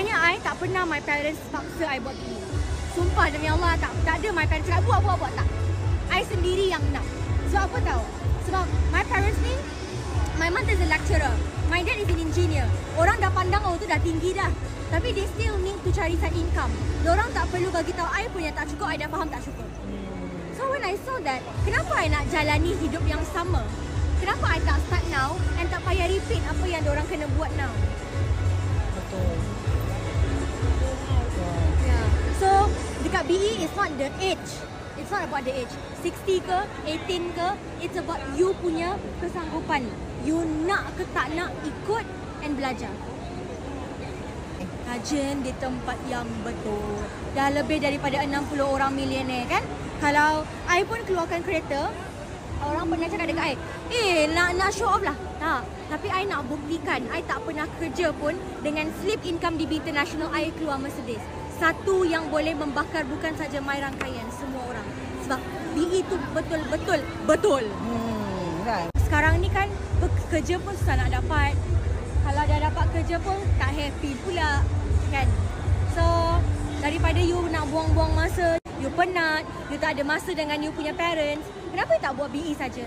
Sebenarnya I tak pernah my parents paksa I buat PE. Sumpah demi Allah, tak ada my parents cakap buat tak. I sendiri yang nak. So apa tahu? Sebab my parents ni, my mom is a lecturer, my dad is an engineer. Orang dah pandang tu dah tinggi dah, tapi they still need to cari side income. Diorang tak perlu bagi tahu I punya tak cukup, I dah faham tak cukup. So when I saw that, kenapa I nak jalani hidup yang sama? Kenapa I tak start now and tak payah repeat apa yang diorang kena buat now? Betul. Yeah. So dekat BE, it's not the age. It's not about the age. 60 ke, 18 ke, it's about you punya kesanggupan. You nak ke tak nak ikut and belajar. Rajin di tempat yang betul. Dah lebih daripada 60 orang milioner kan? Kalau I pun keluarkan kereta, orang pernah cakap dekat I, nak show off lah. Tak. Tapi I nak buktikan, I tak pernah kerja pun dengan slip income DB International, I keluar Mercedes. Satu yang boleh membakar bukan saja my rangkaian, semua orang. Sebab BE tu betul-betul betul. Right. Sekarang ni kan kerja pun susah nak dapat. Kalau dah dapat kerja pun tak happy pula kan. So daripada you nak buang-buang masa, you penat, you tak ada masa dengan you punya parents, kenapa you tak buat BE saja?